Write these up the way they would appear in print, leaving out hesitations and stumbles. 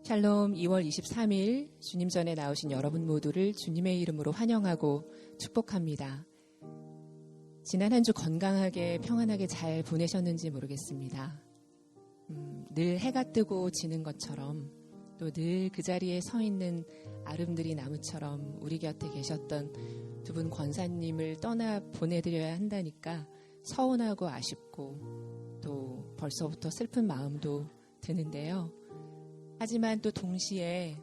샬롬 2월 23일 주님 전에 나오신 여러분 모두를 주님의 이름으로 환영하고 축복합니다. 지난 한 주 건강하게 평안하게 잘 보내셨는지 모르겠습니다. 늘 해가 뜨고 지는 것처럼 또 늘 그 자리에 서 있는 아름드리 나무처럼 우리 곁에 계셨던 두 분 권사님을 떠나 보내드려야 한다니까 서운하고 아쉽고 또 벌써부터 슬픈 마음도 드는데요. 하지만 또 동시에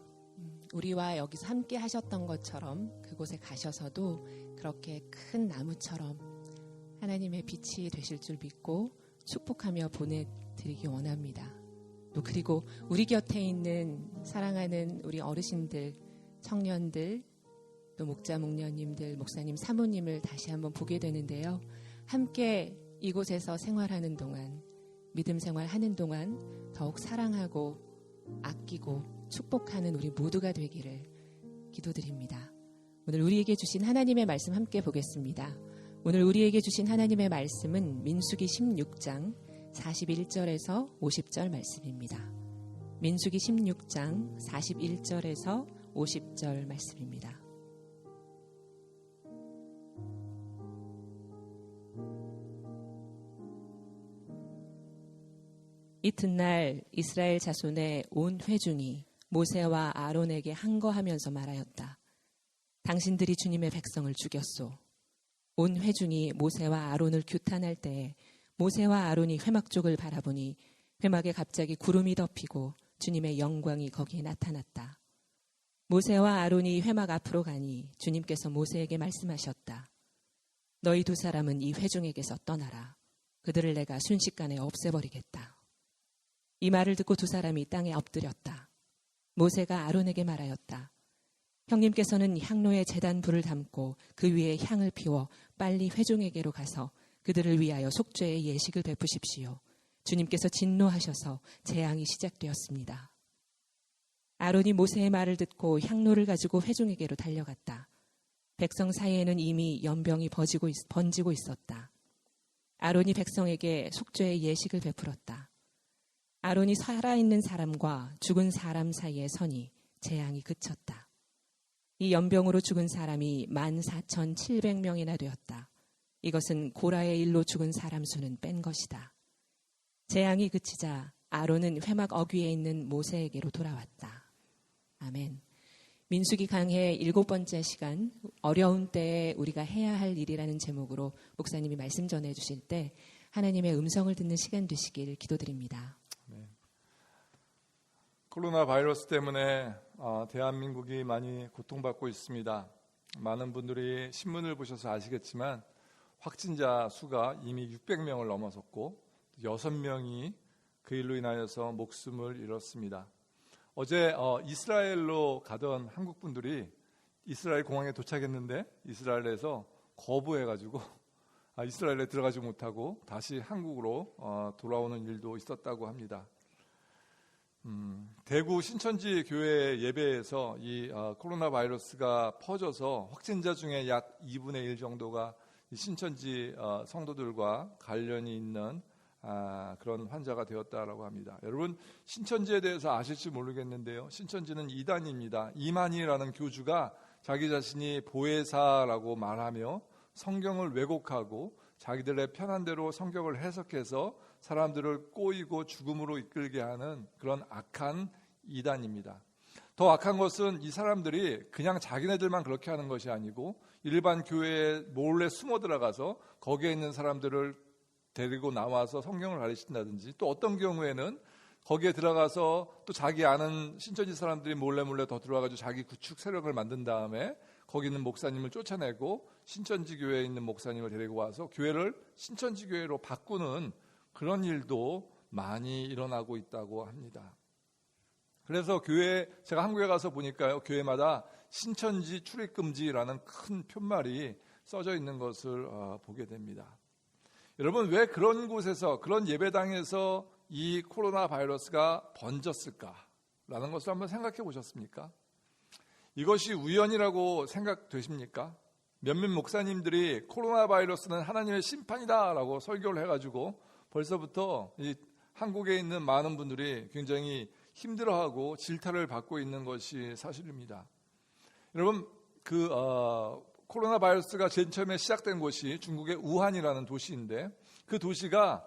우리와 여기서 함께 하셨던 것처럼 그곳에 가셔서도 그렇게 큰 나무처럼 하나님의 빛이 되실 줄 믿고 축복하며 보내드리기 원합니다. 또 그리고 우리 곁에 있는 사랑하는 우리 어르신들, 청년들, 또 목자, 목녀님들, 목사님, 사모님을 다시 한번 보게 되는데요. 함께 이곳에서 생활하는 동안, 믿음 생활하는 동안 더욱 사랑하고 아끼고 축복하는 우리 모두가 되기를 기도드립니다. 오늘 우리에게 주신 하나님의 말씀 함께 보겠습니다. 오늘 우리에게 주신 하나님의 말씀은 민수기 16장 41절에서 50절 말씀입니다. 민수기 16장 41절에서 50절 말씀입니다. 이튿날 이스라엘 자손의 온 회중이 모세와 아론에게 항거하면서 말하였다. 당신들이 주님의 백성을 죽였소. 온 회중이 모세와 아론을 규탄할 때에 모세와 아론이 회막 쪽을 바라보니 회막에 갑자기 구름이 덮이고 주님의 영광이 거기에 나타났다. 모세와 아론이 회막 앞으로 가니 주님께서 모세에게 말씀하셨다. 너희 두 사람은 이 회중에게서 떠나라. 그들을 내가 순식간에 없애버리겠다. 이 말을 듣고 두 사람이 땅에 엎드렸다. 모세가 아론에게 말하였다. 형님께서는 향로에 제단 불을 담고 그 위에 향을 피워 빨리 회중에게로 가서 그들을 위하여 속죄의 예식을 베푸십시오. 주님께서 진노하셔서 재앙이 시작되었습니다. 아론이 모세의 말을 듣고 향로를 가지고 회중에게로 달려갔다. 백성 사이에는 이미 연병이 번지고 있었다. 아론이 백성에게 속죄의 예식을 베풀었다. 아론이 살아있는 사람과 죽은 사람 사이에 서니 재앙이 그쳤다. 이 연병으로 죽은 사람이 14,700명이나 되었다. 이것은 고라의 일로 죽은 사람 수는 뺀 것이다. 재앙이 그치자 아론은 회막 어귀에 있는 모세에게로 돌아왔다. 아멘. 민수기 강해 7번째 시간, 어려운 때에 우리가 해야 할 일이라는 제목으로 목사님이 말씀 전해주실 때 하나님의 음성을 듣는 시간 되시길 기도드립니다. 코로나 바이러스 때문에 대한민국이 많이 고통받고 있습니다. 많은 분들이 신문을 보셔서 아시겠지만 확진자 수가 이미 600명을 넘어섰고 6명이 그 일로 인하여서 목숨을 잃었습니다. 어제 이스라엘로 가던 한국 분들이 이스라엘 공항에 도착했는데 이스라엘에서 거부해가지고 이스라엘에 들어가지 못하고 다시 한국으로 돌아오는 일도 있었다고 합니다. 대구 신천지 교회 예배에서 이 코로나 바이러스가 퍼져서 확진자 중에 약 2분의 1 정도가 신천지 성도들과 관련이 있는 그런 환자가 되었다라고 합니다. 여러분 신천지에 대해서 아실지 모르겠는데요. 신천지는 이단입니다. 이만희라는 교주가 자기 자신이 보혜사라고 말하며 성경을 왜곡하고 자기들의 편한 대로 성경을 해석해서 사람들을 꼬이고 죽음으로 이끌게 하는 그런 악한 이단입니다. 더 악한 것은 이 사람들이 그냥 자기네들만 그렇게 하는 것이 아니고 일반 교회에 몰래 숨어 들어가서 거기에 있는 사람들을 데리고 나와서 성경을 가르친다든지 또 어떤 경우에는 거기에 들어가서 또 자기 아는 신천지 사람들이 몰래 더 들어와가지고 자기 구축 세력을 만든 다음에 거기 있는 목사님을 쫓아내고 신천지 교회에 있는 목사님을 데리고 와서 교회를 신천지 교회로 바꾸는 그런 일도 많이 일어나고 있다고 합니다. 그래서 제가 한국에 가서 보니까요, 교회마다 신천지 출입금지라는 큰 표말이 써져 있는 것을 보게 됩니다. 여러분, 왜 그런 곳에서, 그런 예배당에서 이 코로나 바이러스가 번졌을까라는 것을 한번 생각해 보셨습니까? 이것이 우연이라고 생각되십니까? 몇몇 목사님들이 코로나 바이러스는 하나님의 심판이다라고 설교를 해가지고 벌써부터 이 한국에 있는 많은 분들이 굉장히 힘들어하고 질타를 받고 있는 것이 사실입니다. 여러분, 코로나 바이러스가 제일 처음에 시작된 곳이 중국의 우한이라는 도시인데, 그 도시가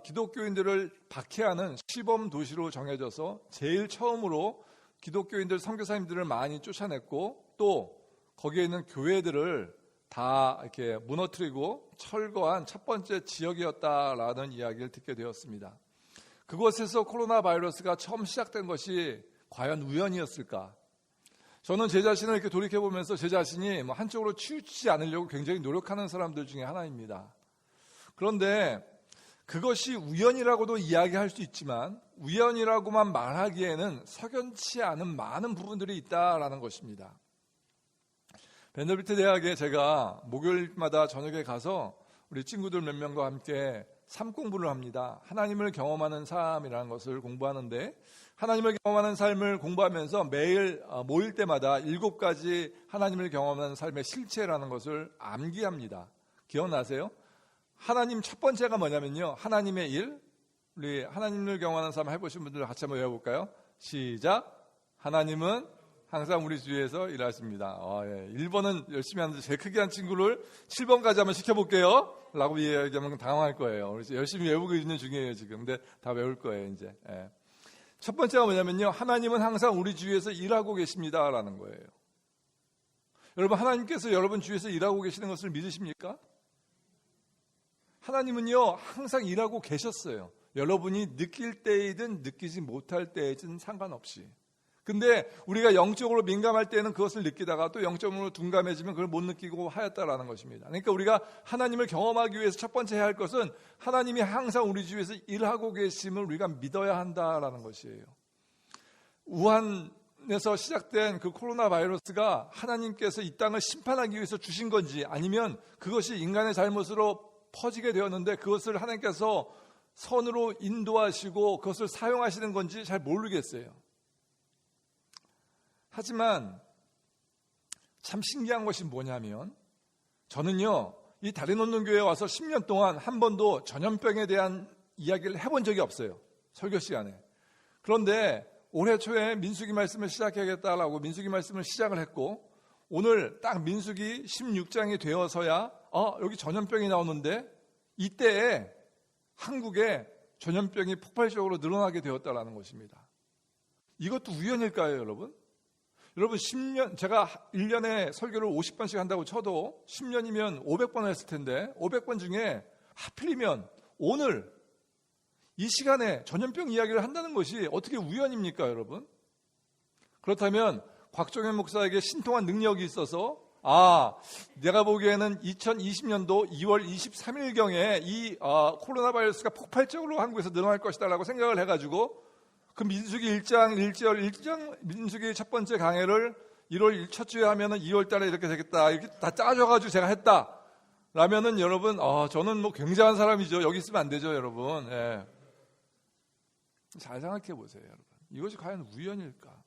기독교인들을 박해하는 시범 도시로 정해져서 제일 처음으로 기독교인들 선교사님들을 많이 쫓아냈고, 또 거기에 있는 교회들을 다 이렇게 무너뜨리고 철거한 첫 번째 지역이었다라는 이야기를 듣게 되었습니다. 그곳에서 코로나 바이러스가 처음 시작된 것이 과연 우연이었을까? 저는 제 자신을 이렇게 돌이켜보면서 제 자신이 한쪽으로 치우치지 않으려고 굉장히 노력하는 사람들 중에 하나입니다. 그런데 그것이 우연이라고도 이야기할 수 있지만 우연이라고만 말하기에는 석연치 않은 많은 부분들이 있다라는 것입니다. 벤더빌트 대학에 제가 목요일마다 저녁에 가서 우리 친구들 몇 명과 함께 삶 공부를 합니다. 하나님을 경험하는 삶이라는 것을 공부하는데, 하나님을 경험하는 삶을 공부하면서 매일 모일 때마다 7가지 하나님을 경험하는 삶의 실체라는 것을 암기합니다. 기억나세요? 하나님 첫 번째가 뭐냐면요, 하나님의 일. 우리 하나님을 경험하는 삶 해보신 분들 같이 한번 외워볼까요? 시작. 하나님은 항상 우리 주위에서 일하십니다. 1번은 열심히 하는데 제일 크게 한 친구를 7번까지 한번 시켜볼게요 라고 이야기하면 당황할 거예요. 그래서 열심히 외우고 있는 중이에요 지금. 근데 다 외울 거예요 이제. 첫 번째가 뭐냐면요, 하나님은 항상 우리 주위에서 일하고 계십니다 라는 거예요. 여러분, 하나님께서 여러분 주위에서 일하고 계시는 것을 믿으십니까? 하나님은요 항상 일하고 계셨어요. 여러분이 느낄 때이든 느끼지 못할 때이든 상관없이. 근데 우리가 영적으로 민감할 때는 그것을 느끼다가 또 영적으로 둔감해지면 그걸 못 느끼고 하였다라는 것입니다. 그러니까 우리가 하나님을 경험하기 위해서 첫 번째 해야 할 것은 하나님이 항상 우리 주위에서 일하고 계심을 우리가 믿어야 한다라는 것이에요. 우한에서 시작된 그 코로나 바이러스가 하나님께서 이 땅을 심판하기 위해서 주신 건지, 아니면 그것이 인간의 잘못으로 퍼지게 되었는데 그것을 하나님께서 선으로 인도하시고 그것을 사용하시는 건지 잘 모르겠어요. 하지만 참 신기한 것이 뭐냐면, 저는요 이 다리 놓는 교회에 와서 10년 동안 한 번도 전염병에 대한 이야기를 해본 적이 없어요, 설교 시간에. 그런데 올해 초에 민수기 말씀을 시작해야겠다라고 민수기 말씀을 시작을 했고, 오늘 딱 민수기 16장이 되어서야 여기 전염병이 나오는데, 이때에 한국에 전염병이 폭발적으로 늘어나게 되었다라는 것입니다. 이것도 우연일까요, 여러분? 여러분, 10년, 제가 1년에 설교를 50번씩 한다고 쳐도 10년이면 500번을 했을 텐데, 500번 중에 하필이면 오늘 이 시간에 전염병 이야기를 한다는 것이 어떻게 우연입니까, 여러분? 그렇다면 곽종현 목사에게 신통한 능력이 있어서 내가 보기에는 2020년도 2월 23일경에 이 코로나 바이러스가 폭발적으로 한국에서 늘어날 것이다 라고 생각을 해가지고 그 민수기 1장 민수기 첫 번째 강해를 1월 첫 주에 하면은 2월 달에 이렇게 되겠다, 이렇게 다 짜줘가지고 제가 했다 라면은, 여러분, 저는 굉장한 사람이죠. 여기 있으면 안 되죠, 여러분. 잘 생각해 보세요, 여러분. 이것이 과연 우연일까?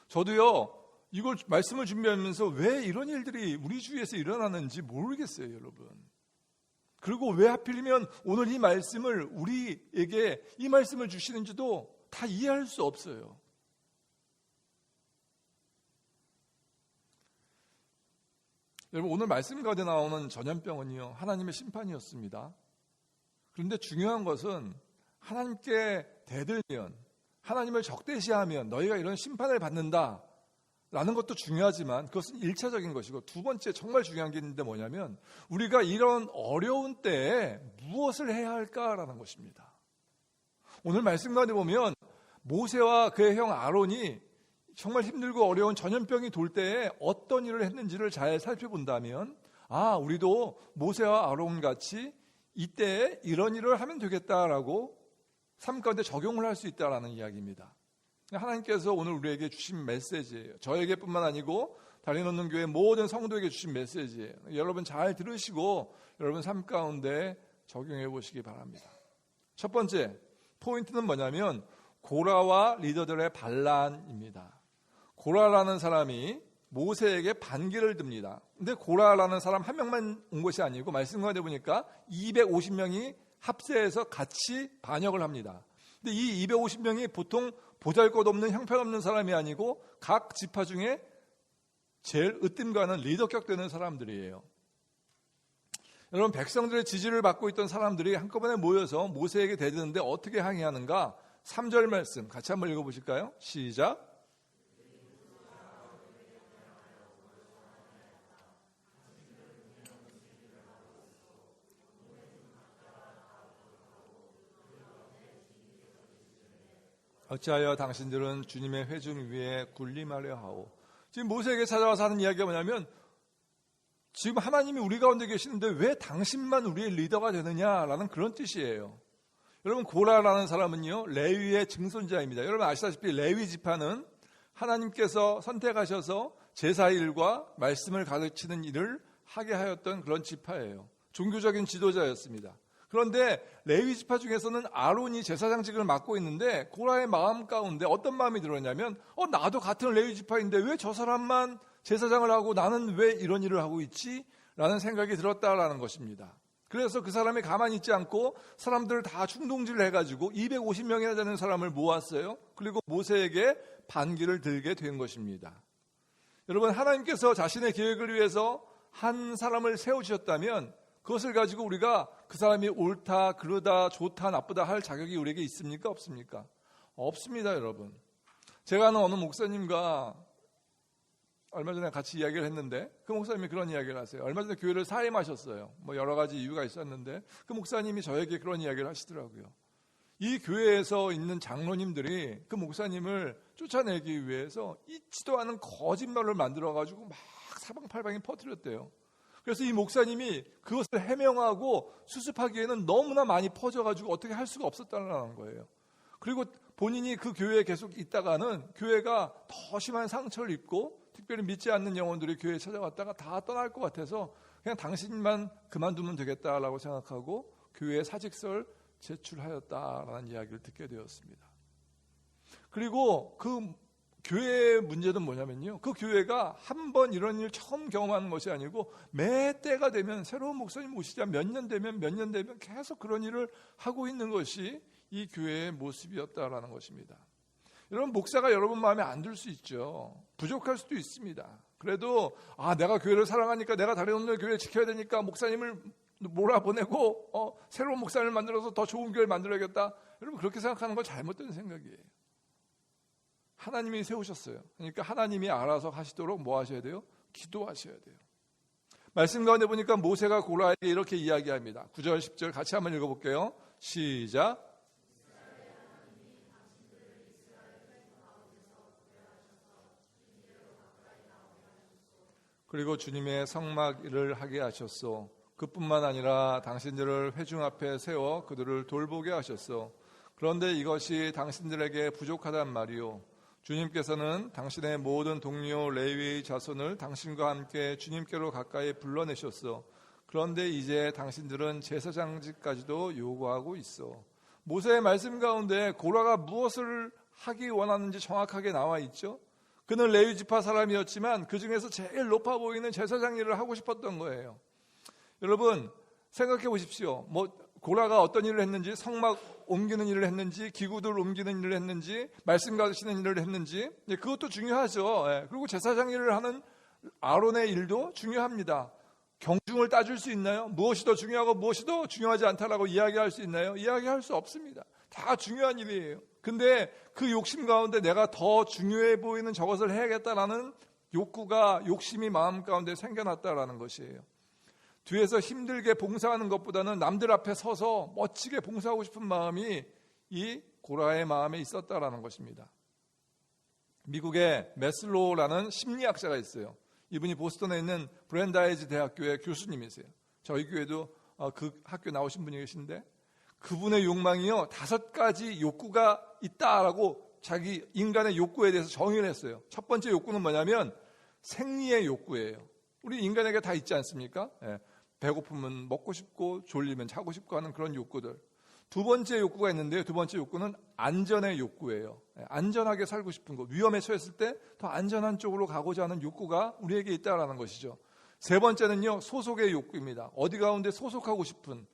저도요, 이걸 말씀을 준비하면서 왜 이런 일들이 우리 주위에서 일어나는지 모르겠어요, 여러분. 그리고 왜 하필이면 오늘 이 말씀을 우리에게 이 말씀을 주시는지도 다 이해할 수 없어요. 여러분, 오늘 말씀 가운데 나오는 전염병은요, 하나님의 심판이었습니다. 그런데 중요한 것은 하나님께 대들면, 하나님을 적대시하면 너희가 이런 심판을 받는다 라는 것도 중요하지만 그것은 1차적인 것이고, 두 번째 정말 중요한 게 있는데 뭐냐면, 우리가 이런 어려운 때에 무엇을 해야 할까라는 것입니다. 오늘 말씀 가운데 보면 모세와 그의 형 아론이 정말 힘들고 어려운 전염병이 돌 때에 어떤 일을 했는지를 잘 살펴본다면, 우리도 모세와 아론 같이 이때에 이런 일을 하면 되겠다라고 삶 가운데 적용을 할 수 있다라는 이야기입니다. 하나님께서 오늘 우리에게 주신 메시지예요. 저에게뿐만 아니고 다리 놓는 교회 모든 성도에게 주신 메시지예요. 여러분 잘 들으시고 여러분 삶 가운데 적용해 보시기 바랍니다. 첫 번째 포인트는 뭐냐면 고라와 리더들의 반란입니다. 고라라는 사람이 모세에게 반기를 듭니다. 근데 고라라는 사람 한 명만 온 것이 아니고 말씀 가운데 보니까 250명이 합세해서 같이 반역을 합니다. 근데 이 250명이 보통 보잘것없는 형편없는 사람이 아니고 각 지파 중에 제일 으뜸가는 리더격 되는 사람들이에요. 여러분, 백성들의 지지를 받고 있던 사람들이 한꺼번에 모여서 모세에게 대드는데 어떻게 항의하는가? 3절 말씀 같이 한번 읽어보실까요? 시작. 어찌하여 당신들은 주님의 회중 위에 군림하려 하오. 지금 모세에게 찾아와서 하는 이야기가 뭐냐면, 지금 하나님이 우리 가운데 계시는데 왜 당신만 우리의 리더가 되느냐라는 그런 뜻이에요. 여러분, 고라라는 사람은요, 레위의 증손자입니다. 여러분 아시다시피 레위 지파는 하나님께서 선택하셔서 제사일과 말씀을 가르치는 일을 하게 하였던 그런 지파예요. 종교적인 지도자였습니다. 그런데 레위 지파 중에서는 아론이 제사장직을 맡고 있는데 고라의 마음 가운데 어떤 마음이 들었냐면, 나도 같은 레위 지파인데 왜 저 사람만 제사장을 하고 나는 왜 이런 일을 하고 있지? 라는 생각이 들었다라는 것입니다. 그래서 그 사람이 가만히 있지 않고 사람들을 다 충동질을 해가지고 250명이나 되는 사람을 모았어요. 그리고 모세에게 반기를 들게 된 것입니다. 여러분, 하나님께서 자신의 계획을 위해서 한 사람을 세우셨다면 그것을 가지고 우리가 그 사람이 옳다, 그러다, 좋다, 나쁘다 할 자격이 우리에게 있습니까? 없습니까? 없습니다, 여러분. 제가 아는 어느 목사님과 얼마 전에 같이 이야기를 했는데 그 목사님이 그런 이야기를 하세요. 얼마 전에 교회를 사임하셨어요. 여러 가지 이유가 있었는데 그 목사님이 저에게 그런 이야기를 하시더라고요. 이 교회에서 있는 장로님들이 그 목사님을 쫓아내기 위해서 있지도 않은 거짓말을 만들어가지고 막 사방팔방에 퍼뜨렸대요. 그래서 이 목사님이 그것을 해명하고 수습하기에는 너무나 많이 퍼져가지고 어떻게 할 수가 없었다는 거예요. 그리고 본인이 그 교회에 계속 있다가는 교회가 더 심한 상처를 입고 특별히 믿지 않는 영혼들이 교회에 찾아왔다가 다 떠날 것 같아서 그냥 당신만 그만두면 되겠다라고 생각하고 교회에 사직서를 제출하였다라는 이야기를 듣게 되었습니다. 그리고 그 교회의 문제는 뭐냐면요, 그 교회가 한 번 이런 일 처음 경험하는 것이 아니고 매 때가 되면 새로운 목사님 오시자 몇 년 되면 계속 그런 일을 하고 있는 것이 이 교회의 모습이었다라는 것입니다. 여러분, 목사가 여러분 마음에 안 들 수 있죠. 부족할 수도 있습니다. 그래도 내가 교회를 사랑하니까 내가 다른 오늘 교회를 지켜야 되니까 목사님을 몰아보내고 새로운 목사님을 만들어서 더 좋은 교회를 만들어야겠다. 여러분, 그렇게 생각하는 건 잘못된 생각이에요. 하나님이 세우셨어요. 그러니까 하나님이 알아서 하시도록 뭐 하셔야 돼요? 기도하셔야 돼요. 말씀 가운데 보니까 모세가 고라에게 이렇게 이야기합니다. 9절 10절 같이 한번 읽어볼게요. 시작. 그리고 주님의 성막을 하게 하셨소. 그뿐만 아니라 당신들을 회중 앞에 세워 그들을 돌보게 하셨소. 그런데 이것이 당신들에게 부족하단 말이요. 주님께서는 당신의 모든 동료 레위의 자손을 당신과 함께 주님께로 가까이 불러내셨소. 그런데 이제 당신들은 제사장직까지도 요구하고 있어. 모세의 말씀 가운데 고라가 무엇을 하기 원하는지 정확하게 나와 있죠. 그는 레위 지파 사람이었지만 그 중에서 제일 높아 보이는 제사장 일을 하고 싶었던 거예요. 여러분, 생각해 보십시오. 고라가 어떤 일을 했는지, 성막 옮기는 일을 했는지, 기구들 옮기는 일을 했는지, 말씀 가르치는 일을 했는지, 그것도 중요하죠. 그리고 제사장 일을 하는 아론의 일도 중요합니다. 경중을 따질 수 있나요? 무엇이 더 중요하고 무엇이 더 중요하지 않다라고 이야기할 수 있나요? 이야기할 수 없습니다. 다 중요한 일이에요. 근데 그 욕심 가운데 내가 더 중요해 보이는 저것을 해야겠다라는 욕심이 마음 가운데 생겨났다라는 것이에요. 뒤에서 힘들게 봉사하는 것보다는 남들 앞에 서서 멋지게 봉사하고 싶은 마음이 이 고라의 마음에 있었다라는 것입니다. 미국의 메슬로우라는 심리학자가 있어요. 이분이 보스턴에 있는 브랜다이즈 대학교의 교수님이세요. 저희 교회도 그 학교 나오신 분이 계신데 그분의 욕망이요, 5가지 욕구가 있다라고 자기 인간의 욕구에 대해서 정의를 했어요. 첫 번째 욕구는 뭐냐면 생리의 욕구예요. 우리 인간에게 다 있지 않습니까? 배고프면 먹고 싶고 졸리면 자고 싶고 하는 그런 욕구들. 두 번째 욕구가 있는데요. 두 번째 욕구는 안전의 욕구예요. 안전하게 살고 싶은 것, 위험에 처했을 때 더 안전한 쪽으로 가고자 하는 욕구가 우리에게 있다라는 것이죠. 세 번째는요, 소속의 욕구입니다. 어디 가운데 소속하고 싶은,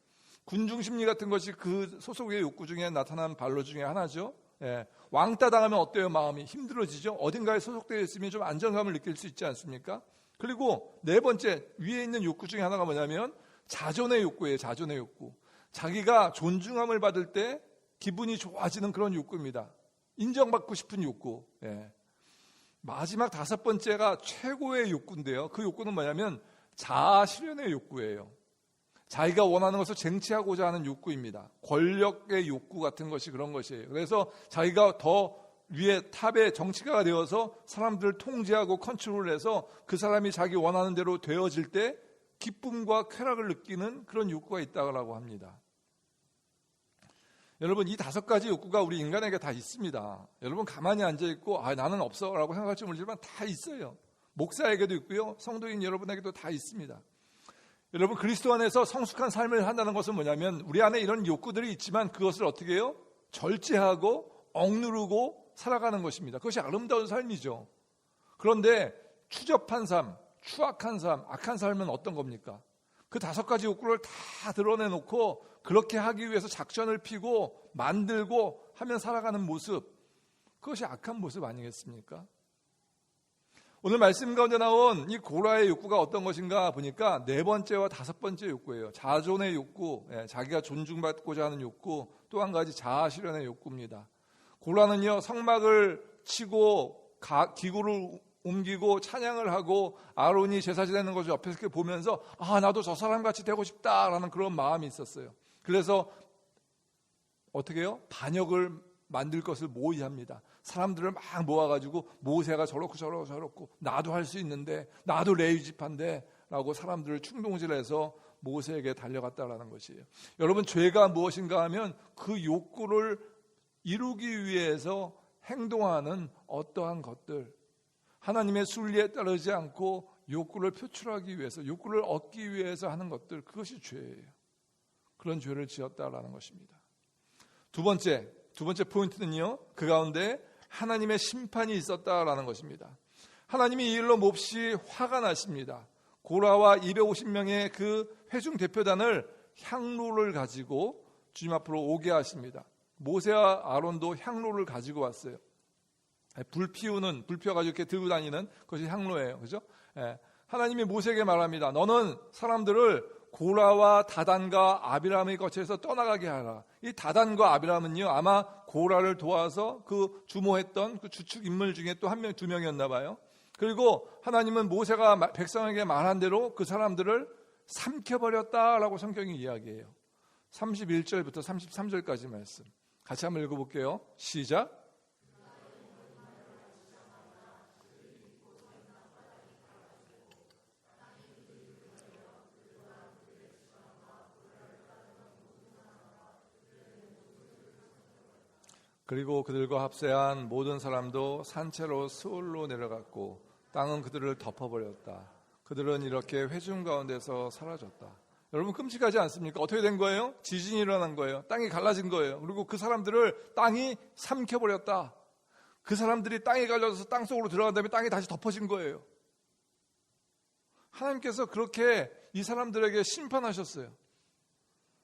군중 심리 같은 것이 그 소속의 욕구 중에 나타난 발로 중에 하나죠. 예. 왕따 당하면 어때요? 마음이 힘들어지죠. 어딘가에 소속되어 있으면 좀 안정감을 느낄 수 있지 않습니까? 그리고 네 번째 위에 있는 욕구 중에 하나가 뭐냐면 자존의 욕구예요. 자존의 욕구. 자기가 존중함을 받을 때 기분이 좋아지는 그런 욕구입니다. 인정받고 싶은 욕구. 예. 마지막 다섯 번째가 최고의 욕구인데요. 그 욕구는 뭐냐면 자아 실현의 욕구예요. 자기가 원하는 것을 쟁취하고자 하는 욕구입니다. 권력의 욕구 같은 것이 그런 것이에요. 그래서 자기가 더 위에 탑의 정치가가 되어서 사람들을 통제하고 컨트롤해서 그 사람이 자기 원하는 대로 되어질 때 기쁨과 쾌락을 느끼는 그런 욕구가 있다고 합니다. 여러분, 이 다섯 가지 욕구가 우리 인간에게 다 있습니다. 여러분 가만히 앉아있고 나는 없어 라고 생각할지 모르지만 다 있어요. 목사에게도 있고요, 성도인 여러분에게도 다 있습니다. 여러분, 그리스도 안에서 성숙한 삶을 한다는 것은 뭐냐면 우리 안에 이런 욕구들이 있지만 그것을 어떻게 해요? 절제하고 억누르고 살아가는 것입니다. 그것이 아름다운 삶이죠. 그런데 추접한 삶, 추악한 삶, 악한 삶은 어떤 겁니까? 그 다섯 가지 욕구를 다 드러내놓고 그렇게 하기 위해서 작전을 피고 만들고 하면 살아가는 모습, 그것이 악한 모습 아니겠습니까? 오늘 말씀 가운데 나온 이 고라의 욕구가 어떤 것인가 보니까 네 번째와 다섯 번째 욕구예요. 자존의 욕구, 자기가 존중받고자 하는 욕구, 또 한 가지 자아 실현의 욕구입니다. 고라는요, 성막을 치고 기구를 옮기고 찬양을 하고 아론이 제사 지내는 것을 옆에서 이렇게 보면서 나도 저 사람같이 되고 싶다라는 그런 마음이 있었어요. 그래서 어떻게 해요? 반역을 만들 것을 모의합니다. 사람들을 막 모아가지고 모세가 저렇고 나도 할 수 있는데, 나도 레위 지파인데 라고 사람들을 충동질해서 모세에게 달려갔다라는 것이에요. 여러분, 죄가 무엇인가 하면 그 욕구를 이루기 위해서 행동하는 어떠한 것들, 하나님의 순리에 따르지 않고 욕구를 표출하기 위해서, 욕구를 얻기 위해서 하는 것들, 그것이 죄예요. 그런 죄를 지었다라는 것입니다. 두 번째 포인트는요, 그 가운데 하나님의 심판이 있었다라는 것입니다. 하나님이 이 일로 몹시 화가 나십니다. 고라와 250명의 그 회중 대표단을 향로를 가지고 주님 앞으로 오게 하십니다. 모세와 아론도 향로를 가지고 왔어요. 불 피워가지고 이렇게 들고 다니는 것이 향로예요. 그죠? 하나님이 모세에게 말합니다. 너는 사람들을 고라와 다단과 아비람의 거처에서 떠나가게 하라. 이 다단과 아비람은요, 아마 고라를 도와서 그 주모했던 그 주축 인물 중에 또 한 명, 두 명이었나 봐요. 그리고 하나님은 모세가 백성에게 말한 대로 그 사람들을 삼켜버렸다라고 성경이 이야기해요. 31절부터 33절까지 말씀 같이 한번 읽어볼게요. 시작. 그리고 그들과 합세한 모든 사람도 산채로 스올로 내려갔고 땅은 그들을 덮어버렸다. 그들은 이렇게 회중 가운데서 사라졌다. 여러분, 끔찍하지 않습니까? 어떻게 된 거예요? 지진이 일어난 거예요. 땅이 갈라진 거예요. 그리고 그 사람들을 땅이 삼켜버렸다. 그 사람들이 땅에 갈려져서 땅속으로 들어간 다음에 땅이 다시 덮어진 거예요. 하나님께서 그렇게 이 사람들에게 심판하셨어요.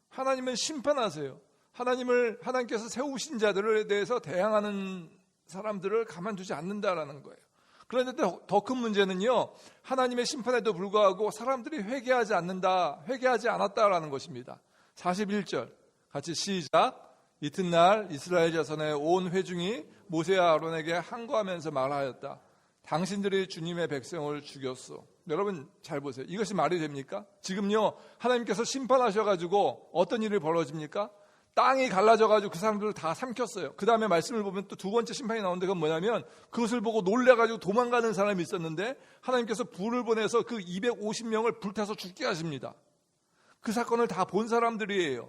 하나님은 심판하세요. 하나님께서 세우신 자들에 대해서 대항하는 사람들을 가만두지 않는다라는 거예요. 그런데 더 큰 문제는요, 하나님의 심판에도 불구하고 사람들이 회개하지 않았다라는 것입니다. 41절 같이 시작. 이튿날 이스라엘 자손의 온 회중이 모세와 아론에게 항거하면서 말하였다. 당신들이 주님의 백성을 죽였소. 여러분 잘 보세요. 이것이 말이 됩니까? 지금요, 하나님께서 심판하셔가지고 어떤 일이 벌어집니까? 땅이 갈라져가지고 그 사람들을 다 삼켰어요. 그 다음에 말씀을 보면 또 두 번째 심판이 나오는데 그건 뭐냐면 그것을 보고 놀래가지고 도망가는 사람이 있었는데 하나님께서 불을 보내서 그 250명을 불타서 죽게 하십니다. 그 사건을 다 본 사람들이에요.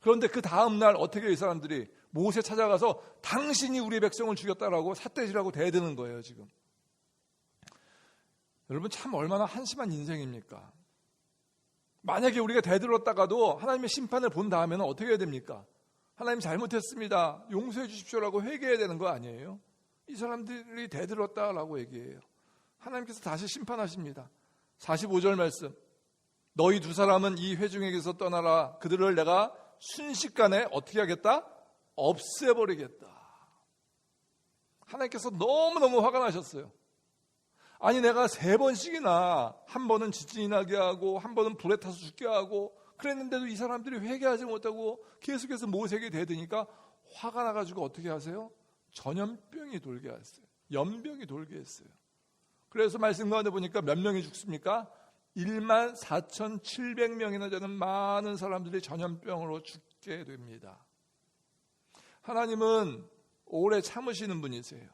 그런데 그 다음 날 어떻게 이 사람들이 모세 찾아가서 당신이 우리 백성을 죽였다라고 삿대질하고 대드는 거예요. 지금 여러분, 참 얼마나 한심한 인생입니까? 만약에 우리가 대들었다가도 하나님의 심판을 본 다음에는 어떻게 해야 됩니까? 하나님 잘못했습니다. 용서해 주십시오라고 회개해야 되는 거 아니에요? 이 사람들이 대들었다라고 얘기해요. 하나님께서 다시 심판하십니다. 45절 말씀. 너희 두 사람은 이 회중에게서 떠나라. 그들을 내가 순식간에 어떻게 하겠다? 없애버리겠다. 하나님께서 너무너무 화가 나셨어요. 아니 내가 3번씩이나 한 번은 지진이 나게 하고 한 번은 불에 타서 죽게 하고 그랬는데도 이 사람들이 회개하지 못하고 계속해서 모세에게 대드니까 화가 나가지고 어떻게 하세요? 전염병이 돌게 했어요. 연병이 돌게 했어요. 그래서 말씀 가운데 보니까 몇 명이 죽습니까? 14,700명이나 되는 많은 사람들이 전염병으로 죽게 됩니다. 하나님은 오래 참으시는 분이세요.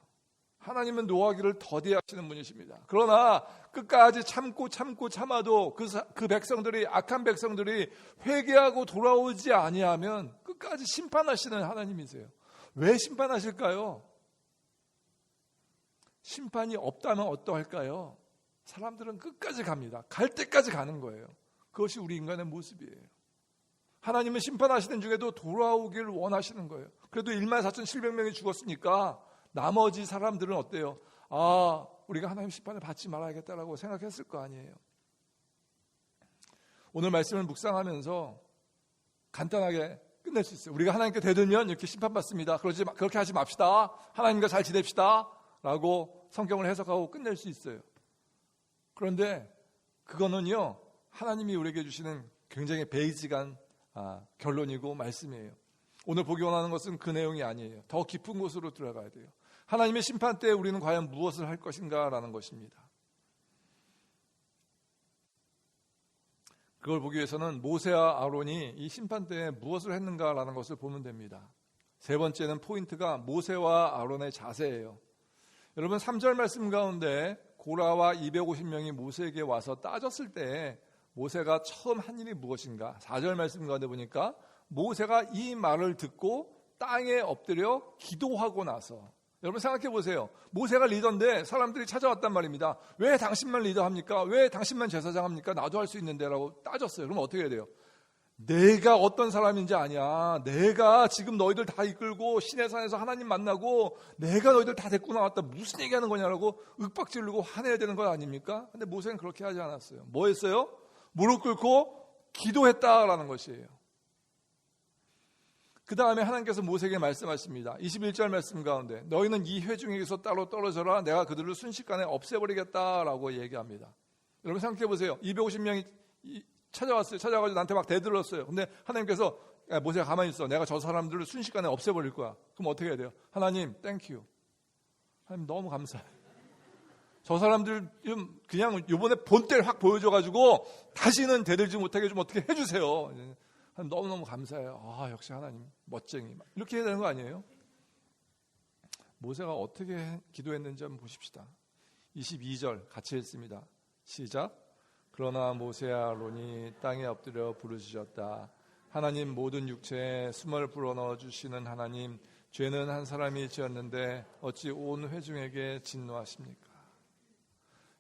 하나님은 노하기를 더디하시는 분이십니다. 그러나 끝까지 참아도 그 백성들이, 악한 백성들이 회개하고 돌아오지 아니하면 끝까지 심판하시는 하나님이세요. 왜 심판하실까요? 심판이 없다면 어떠할까요? 사람들은 끝까지 갑니다. 갈 때까지 가는 거예요. 그것이 우리 인간의 모습이에요. 하나님은 심판하시는 중에도 돌아오기를 원하시는 거예요. 그래도 14,700명이 죽었으니까 나머지 사람들은 어때요? 아, 우리가 하나님 심판을 받지 말아야겠다라고 생각했을 거 아니에요. 오늘 말씀을 묵상하면서 간단하게 끝낼 수 있어요. 우리가 하나님께 대들면 이렇게 심판받습니다. 그렇게 하지 맙시다. 하나님과 잘 지냅시다. 라고 성경을 해석하고 끝낼 수 있어요. 그런데 그거는요, 하나님이 우리에게 주시는 굉장히 베이직한 결론이고 말씀이에요. 오늘 보기 원하는 것은 그 내용이 아니에요. 더 깊은 곳으로 들어가야 돼요. 하나님의 심판 때 우리는 과연 무엇을 할 것인가 라는 것입니다. 그걸 보기 위해서는 모세와 아론이 이 심판 때에 무엇을 했는가라는 것을 보면 됩니다. 세 번째는 포인트가 모세와 아론의 자세예요. 여러분 3절 말씀 가운데 고라와 250명이 모세에게 와서 따졌을 때 모세가 처음 한 일이 무엇인가? 4절 말씀 가운데 보니까 모세가 이 말을 듣고 땅에 엎드려 기도하고 나서, 여러분 생각해 보세요. 모세가 리더인데 사람들이 찾아왔단 말입니다. 왜 당신만 리더합니까? 왜 당신만 제사장 합니까? 나도 할 수 있는데 라고 따졌어요. 그럼 어떻게 해야 돼요? 내가 어떤 사람인지 아냐. 내가 지금 너희들 다 이끌고 시내산에서 하나님 만나고 내가 너희들 다 데리고 나왔다. 무슨 얘기하는 거냐라고 윽박지르고 화내야 되는 것 아닙니까? 근데 모세는 그렇게 하지 않았어요. 뭐 했어요? 무릎 꿇고 기도했다라는 것이에요. 그 다음에 하나님께서 모세에게 말씀하십니다. 21절 말씀 가운데 너희는 이 회중에게서 따로 떨어져라. 내가 그들을 순식간에 없애버리겠다라고 얘기합니다. 여러분 생각해 보세요. 250명이 찾아왔어요. 찾아와가지고 나한테 막 대들었어요. 근데 하나님께서 야, 모세가 가만히 있어. 내가 저 사람들을 순식간에 없애버릴 거야. 그럼 어떻게 해야 돼요? 하나님 땡큐. 하나님 너무 감사해요. 저 사람들 좀 그냥 이번에 본때를 확 보여줘가지고 다시는 대들지 못하게 좀 어떻게 해주세요. 너무너무 감사해요. 아, 역시 하나님 멋쟁이. 이렇게 해야 되는 거 아니에요? 모세가 어떻게 기도했는지 한번 보십시다. 22절 같이 읽습니다. 시작. 그러나 모세와 아론이 땅에 엎드려 부르짖었다. 하나님 모든 육체에 숨을 불어넣어 주시는 하나님, 죄는 한 사람이 지었는데 어찌 온 회중에게 진노하십니까?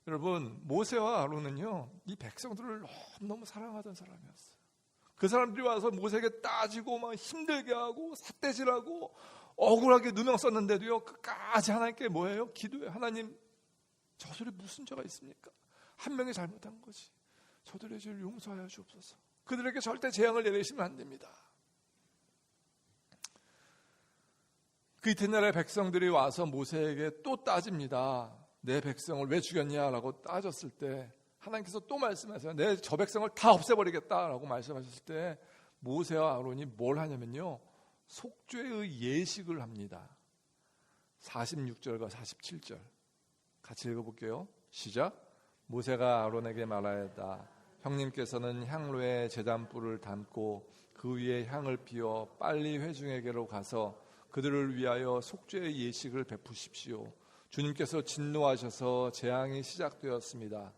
여러분, 모세와 아론은요, 이 백성들을 너무 사랑하던 사람이었어요. 그 사람들이 와서 모세에게 따지고 막 힘들게 하고 삿대질하고 억울하게 누명 썼는데도요, 끝까지 하나님께 뭐예요? 기도해요. 하나님, 저들이 무슨 죄가 있습니까? 한 명이 잘못한 거지. 저들의 죄를 용서하여 주옵소서. 그들에게 절대 재앙을 내리시면 안 됩니다. 그 이튿날에 백성들이 와서 모세에게 또 따집니다. 내 백성을 왜 죽였냐라고 따졌을 때 하나님께서 또 말씀하세요. 내 저 백성을 다 없애버리겠다라고 말씀하셨을 때 모세와 아론이 뭘 하냐면요, 속죄의 예식을 합니다. 46절과 47절 같이 읽어볼게요. 시작. 모세가 아론에게 말하였다. 형님께서는 향로에 제단불을 담고 그 위에 향을 피워 빨리 회중에게로 가서 그들을 위하여 속죄의 예식을 베푸십시오. 주님께서 진노하셔서 재앙이 시작되었습니다.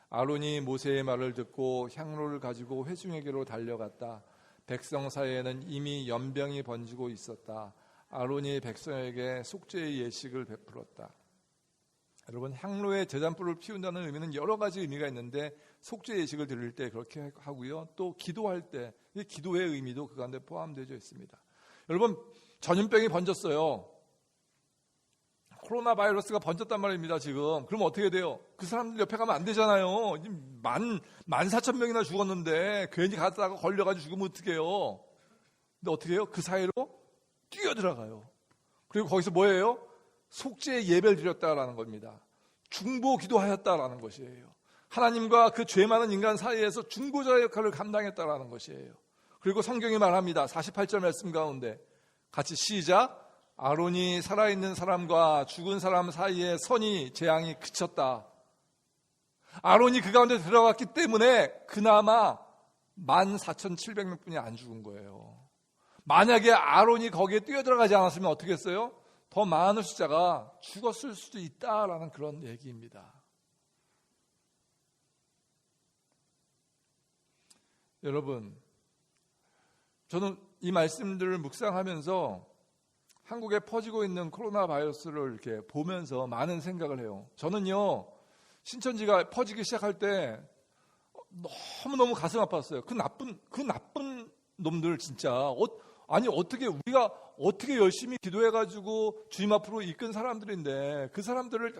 아론이 모세의 말을 듣고 향로를 가지고 회중에게로 달려갔다. 백성 사이에는 이미 연병이 번지고 있었다. 아론이 백성에게 속죄의 예식을 베풀었다. 여러분, 향로에 제단불을 피운다는 의미는 여러 가지 의미가 있는데 속죄 예식을 드릴 때 그렇게 하고요. 또 기도할 때 기도의 의미도 그 가운데 포함되어 있습니다. 여러분, 전염병이 번졌어요. 코로나 바이러스가 번졌단 말입니다, 지금. 그럼 어떻게 돼요? 그 사람들 옆에 가면 안 되잖아요. 14,000명이나 죽었는데 괜히 갔다가 걸려가지고 죽으면 어떡해요? 근데 어떻게 해요? 그 사이로 뛰어들어가요. 그리고 거기서 뭐예요? 속죄의 예배를 드렸다라는 겁니다. 중보 기도하였다라는 것이에요. 하나님과 그 죄 많은 인간 사이에서 중보자 역할을 감당했다라는 것이에요. 그리고 성경이 말합니다. 48절 말씀 가운데 같이 시작. 아론이 살아있는 사람과 죽은 사람 사이에 선이 재앙이 그쳤다. 아론이 그 가운데 들어갔기 때문에 그나마 14,700명뿐이 안 죽은 거예요. 만약에 아론이 거기에 뛰어들어가지 않았으면 어떻게 했어요? 더 많은 숫자가 죽었을 수도 있다라는 그런 얘기입니다. 여러분, 저는 이 말씀들을 묵상하면서 한국에 퍼지고 있는 코로나 바이러스를 이렇게 보면서 많은 생각을 해요. 저는요, 신천지가 퍼지기 시작할 때 너무너무 가슴 아팠어요. 그 나쁜 놈들 진짜. 아니, 우리가 어떻게 열심히 기도해가지고 주님 앞으로 이끈 사람들인데 그 사람들을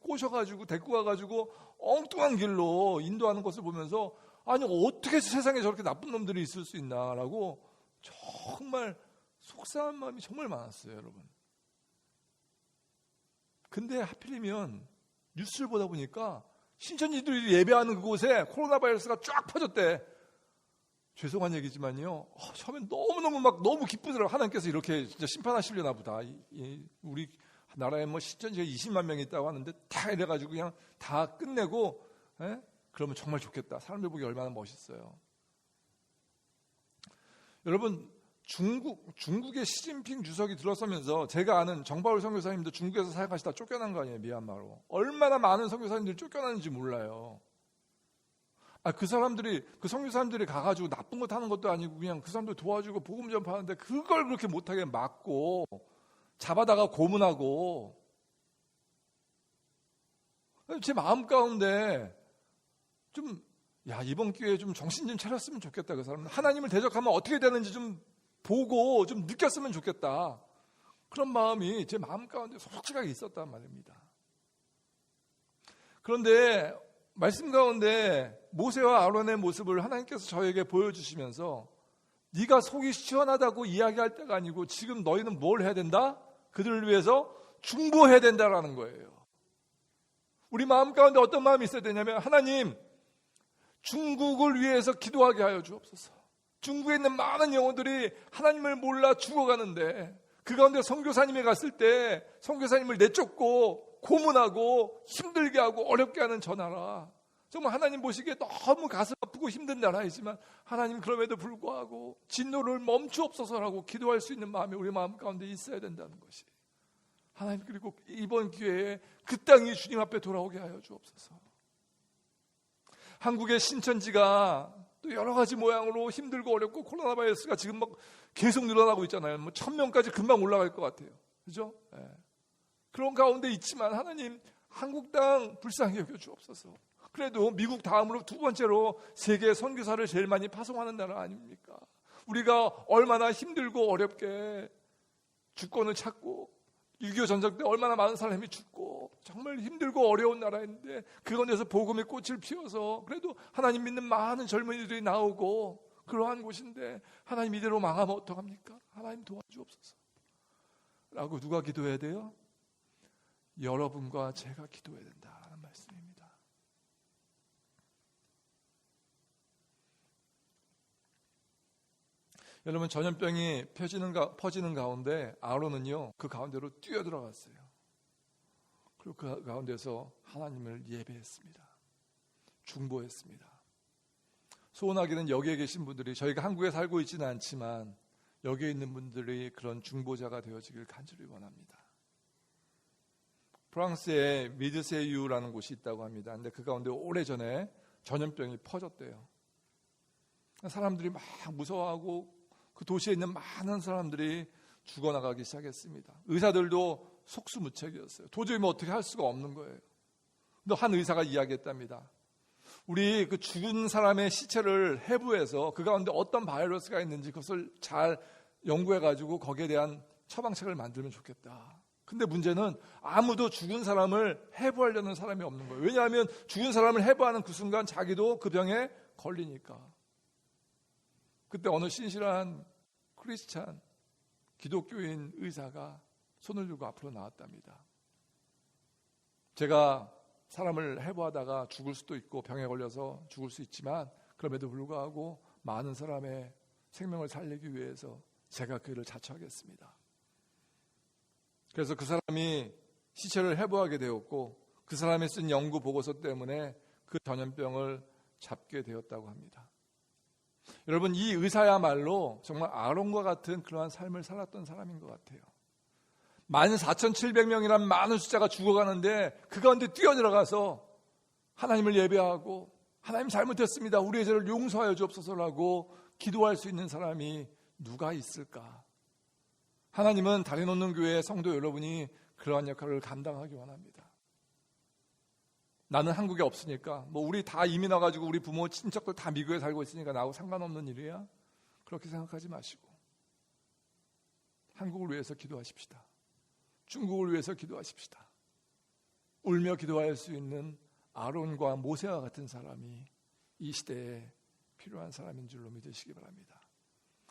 꼬셔가지고 데리고 가가지고 엉뚱한 길로 인도하는 것을 보면서 아니, 어떻게 세상에 저렇게 나쁜 놈들이 있을 수 있나라고 정말 속상한 마음이 정말 많았어요, 여러분. 근데 하필이면 뉴스를 보다 보니까 신천지들이 예배하는 그곳에 코로나 바이러스가 쫙 퍼졌대. 죄송한 얘기지만요, 처음엔 너무 기쁘더라고. 하나님께서 이렇게 진짜 심판하시려나 보다. 우리 나라에 뭐 신천지가 20만 명이 있다고 하는데 다 이래가지고 그냥 다 끝내고, 그러면 정말 좋겠다. 사람들 보기 얼마나 멋있어요. 여러분, 중국의 시진핑 주석이 들어서면서 제가 아는 정바울 선교사님도 중국에서 사역하시다 쫓겨난 거 아니에요, 미얀마로. 얼마나 많은 선교사님들이 쫓겨나는지 몰라요. 그 선교사님들이 가가지고 나쁜 것 하는 것도 아니고 그냥 그 사람들 도와주고 복음 전파하는데 그걸 그렇게 못하게 막고 잡아다가 고문하고. 제 마음 가운데 이번 기회에 좀 정신 좀 차렸으면 좋겠다. 그 사람은 하나님을 대적하면 어떻게 되는지 좀 보고 좀 느꼈으면 좋겠다. 그런 마음이 제 마음 가운데 솔직하게 있었단 말입니다. 그런데 말씀 가운데 모세와 아론의 모습을 하나님께서 저에게 보여주시면서 네가 속이 시원하다고 이야기할 때가 아니고 지금 너희는 뭘 해야 된다? 그들을 위해서 중보해야 된다라는 거예요. 우리 마음 가운데 어떤 마음이 있어야 되냐면 하나님, 중국을 위해서 기도하게 하여 주옵소서. 중국에 있는 많은 영혼들이 하나님을 몰라 죽어가는데 그 가운데 선교사님이 갔을 때 선교사님을 내쫓고 고문하고 힘들게 하고 어렵게 하는 저 나라, 정말 하나님 보시기에 너무 가슴 아프고 힘든 나라이지만 하나님 그럼에도 불구하고 진노를 멈추옵소서라고 기도할 수 있는 마음이 우리 마음 가운데 있어야 된다는 것이, 하나님, 그리고 이번 기회에 그 땅이 주님 앞에 돌아오게 하여 주옵소서. 한국의 신천지가 또 여러 가지 모양으로 힘들고 어렵고 코로나 바이러스가 지금 막 계속 늘어나고 있잖아요. 1,000명까지 금방 올라갈 것 같아요. 그죠? 그런 가운데 있지만 하나님, 한국 땅 불쌍히 여겨 주옵소서. 그래도 미국 다음으로 두 번째로 세계 선교사를 제일 많이 파송하는 나라 아닙니까? 우리가 얼마나 힘들고 어렵게 주권을 찾고 6.25 전쟁 때 얼마나 많은 사람이 죽고 정말 힘들고 어려운 나라인데 그곳에서 복음의 꽃을 피워서 그래도 하나님 믿는 많은 젊은이들이 나오고 그러한 곳인데 하나님 이대로 망하면 어떡합니까? 하나님 도와주옵소서 라고 누가 기도해야 돼요? 여러분과 제가 기도해야 된다는 말씀입니다. 여러분, 전염병이 퍼지는 가운데 아론은요 그 가운데로 뛰어들어갔어요. 그리고 그 가운데서 하나님을 예배했습니다. 중보했습니다. 소원하기는 여기에 계신 분들이, 저희가 한국에 살고 있지는 않지만 여기에 있는 분들이 그런 중보자가 되어지길 간절히 원합니다. 프랑스에 미드세유라는 곳이 있다고 합니다. 근데 그 가운데 오래전에 전염병이 퍼졌대요. 사람들이 막 무서워하고 그 도시에 있는 많은 사람들이 죽어나가기 시작했습니다. 의사들도 속수무책이었어요. 도저히 어떻게 할 수가 없는 거예요. 근데 한 의사가 이야기했답니다. 우리 그 죽은 사람의 시체를 해부해서 그 가운데 어떤 바이러스가 있는지 그것을 잘 연구해가지고 거기에 대한 처방책을 만들면 좋겠다. 근데 문제는 아무도 죽은 사람을 해부하려는 사람이 없는 거예요. 왜냐하면 죽은 사람을 해부하는 그 순간 자기도 그 병에 걸리니까. 그때 어느 신실한 크리스찬 기독교인 의사가 손을 들고 앞으로 나왔답니다. 제가 사람을 해부하다가 죽을 수도 있고 병에 걸려서 죽을 수 있지만 그럼에도 불구하고 많은 사람의 생명을 살리기 위해서 제가 그 일을 자처하겠습니다. 그래서 그 사람이 시체를 해부하게 되었고 그 사람이 쓴 연구 보고서 때문에 그 전염병을 잡게 되었다고 합니다. 여러분, 이 의사야말로 정말 아론과 같은 그러한 삶을 살았던 사람인 것 같아요. 14,700명이란 많은 숫자가 죽어가는데 그 가운데 뛰어들어가서 하나님을 예배하고 하나님 잘못했습니다, 우리의 죄를 용서하여 주옵소서라고 기도할 수 있는 사람이 누가 있을까? 하나님은 다리 놓는 교회 성도 여러분이 그러한 역할을 감당하기 원합니다. 나는 한국에 없으니까, 우리 다 이민 와가지고 우리 부모 친척들 다 미국에 살고 있으니까 나하고 상관없는 일이야? 그렇게 생각하지 마시고 한국을 위해서 기도하십시다. 중국을 위해서 기도하십시다. 울며 기도할 수 있는 아론과 모세와 같은 사람이 이 시대에 필요한 사람인 줄로 믿으시기 바랍니다.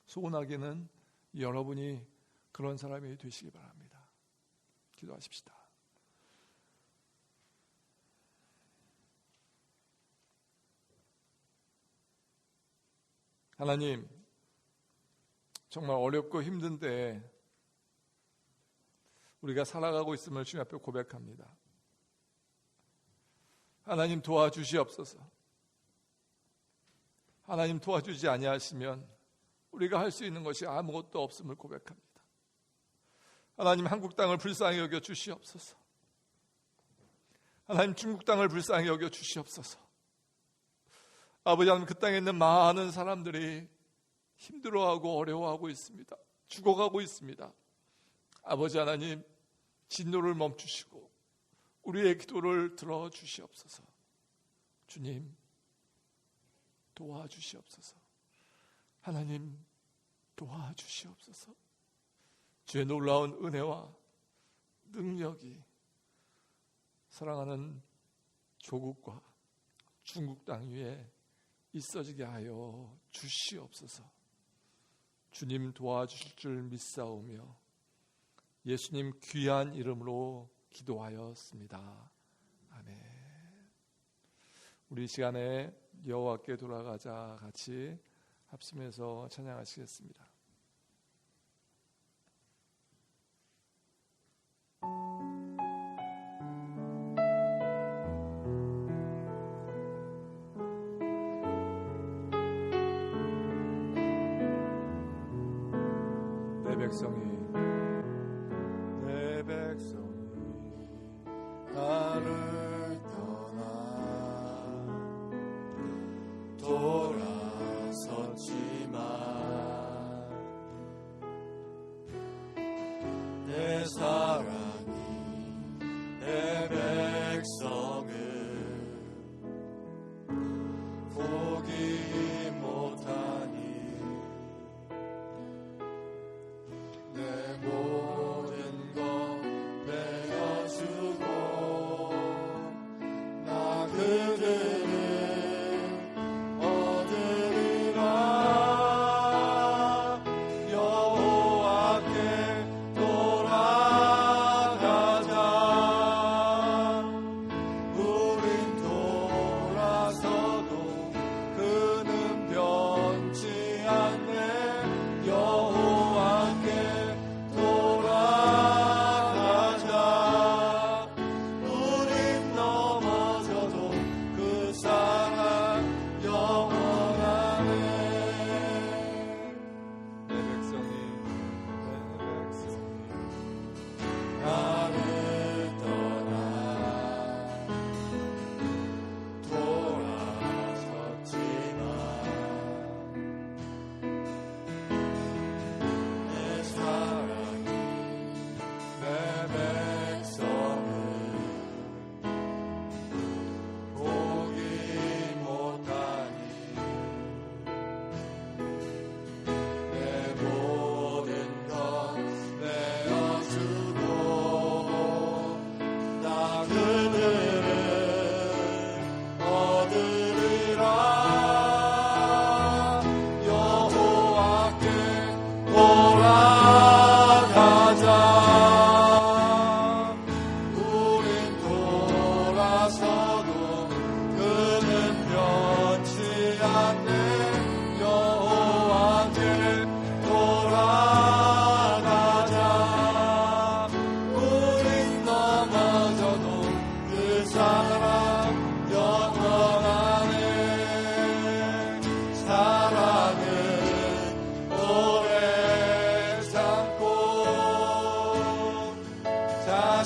소원하기는 여러분이 그런 사람이 되시기 바랍니다. 기도하십시다. 하나님, 정말 어렵고 힘든데 우리가 살아가고 있음을 주님 앞에 고백합니다. 하나님 도와주시옵소서. 하나님 도와주지 아니하시면 우리가 할 수 있는 것이 아무것도 없음을 고백합니다. 하나님, 한국 땅을 불쌍히 여겨 주시옵소서. 하나님, 중국 땅을 불쌍히 여겨 주시옵소서. 아버지 하나님, 그 땅에 있는 많은 사람들이 힘들어하고 어려워하고 있습니다. 죽어가고 있습니다. 아버지 하나님, 진노를 멈추시고 우리의 기도를 들어주시옵소서. 주님, 도와주시옵소서. 하나님, 도와주시옵소서. 주의 놀라운 은혜와 능력이 사랑하는 조국과 중국 땅 위에 있어지게 하여 주시옵소서. 주님 도와주실 줄 믿사오며 예수님 귀한 이름으로 기도하였습니다. 아멘. 우리 시간에 여호와께 돌아가자 같이 합심해서 찬양하시겠습니다. 내 백성이 나를 떠나 돌아섰지만 내 사랑이 내 백성을 포기 못하니 내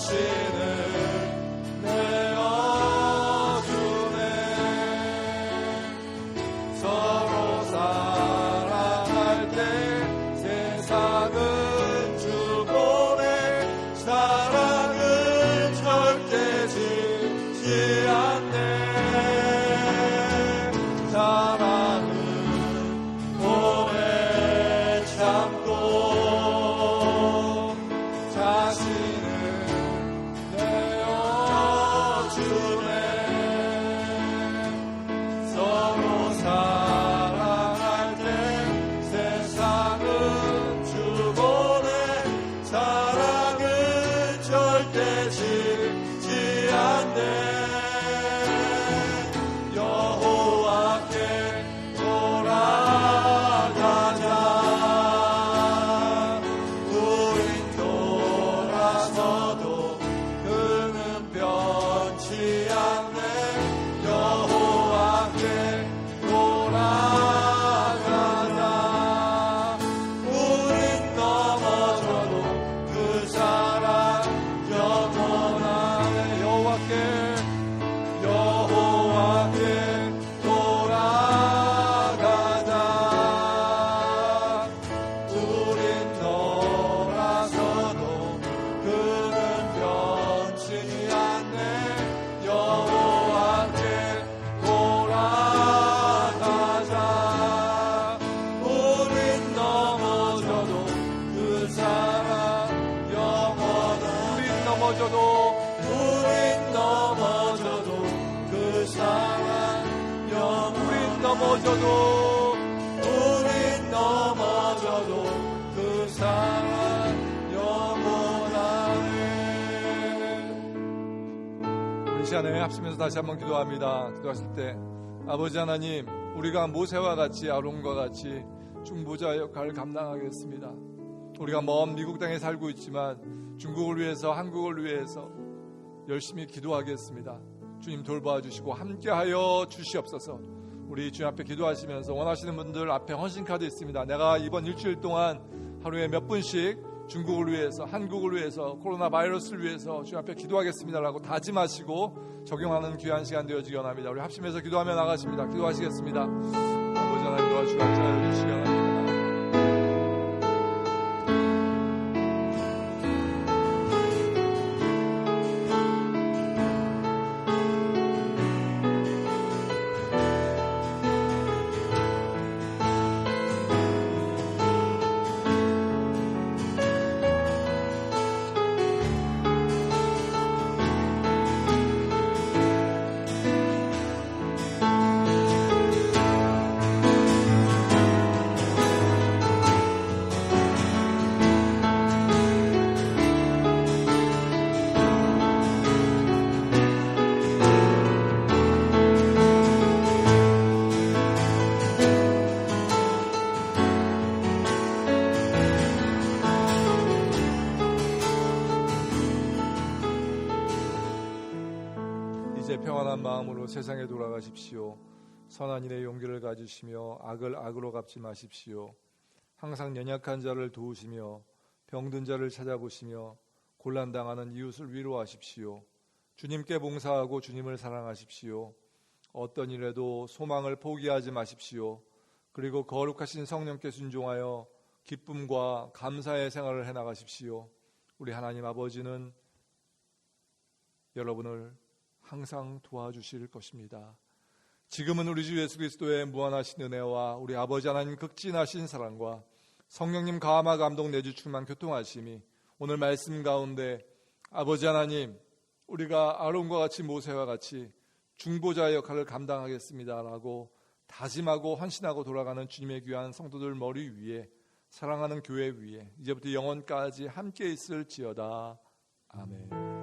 자신을 내어주네. 서로 사랑할 때 세상은 주보내 사랑은 절대 지지 않네. 사랑은 오래 참고 자신을 내어주네. 서로 사랑할 때 세상은 주보내 사랑은 절대 지지 않네. 여호와께 돌아가자. 우린 돌아서도 그는 변치 않네. 여호와께 돌아가자. 우린 넘어져도 그 사랑 영원하네. 여호와께 돌아가자. 우린 돌아서도 그는 변치 않네. 여호와께 돌아가자. 우린 넘어져도 그 사랑 영원하네. 우린 넘어져도 그 사랑 우린 넘어져도 그 사랑 영원하네. 우리 시간에 합치면서 다시 한번 기도합니다. 기도하실 때 아버지 하나님, 우리가 모세와 같이 아론과 같이 중보자 역할을 감당하겠습니다. 우리가 먼 미국 땅에 살고 있지만 중국을 위해서, 한국을 위해서 열심히 기도하겠습니다. 주님 돌봐주시고 함께하여 주시옵소서. 우리 주님 앞에 기도하시면서 원하시는 분들 앞에 헌신카드 있습니다. 내가 이번 일주일 동안 하루에 몇 분씩 중국을 위해서, 한국을 위해서, 코로나 바이러스를 위해서 주님 앞에 기도하겠습니다라고 다짐하시고 적용하는 귀한 시간 되어지기 원합니다. 우리 합심해서 기도하며 나가십니다. 기도하시겠습니다. 아버지 하나님 도와주시고 함께하여 주시기 원합니다. 이제 평안한 마음으로 세상에 돌아가십시오. 선한 일에 용기를 가지시며 악을 악으로 갚지 마십시오. 항상 연약한 자를 도우시며 병든 자를 찾아보시며 곤란당하는 이웃을 위로하십시오. 주님께 봉사하고 주님을 사랑하십시오. 어떤 일에도 소망을 포기하지 마십시오. 그리고 거룩하신 성령께 순종하여 기쁨과 감사의 생활을 해나가십시오. 우리 하나님 아버지는 여러분을 항상 도와주실 것입니다. 지금은 우리 주 예수 그리스도의 무한하신 은혜와 우리 아버지 하나님 극진하신 사랑과 성령님 감화 감동 내주 충만 교통하심이 오늘 말씀 가운데 아버지 하나님, 우리가 아론과 같이 모세와 같이 중보자의 역할을 감당하겠습니다라고 다짐하고 헌신하고 돌아가는 주님의 귀한 성도들 머리 위에, 사랑하는 교회 위에 이제부터 영원까지 함께 있을지어다. 아멘.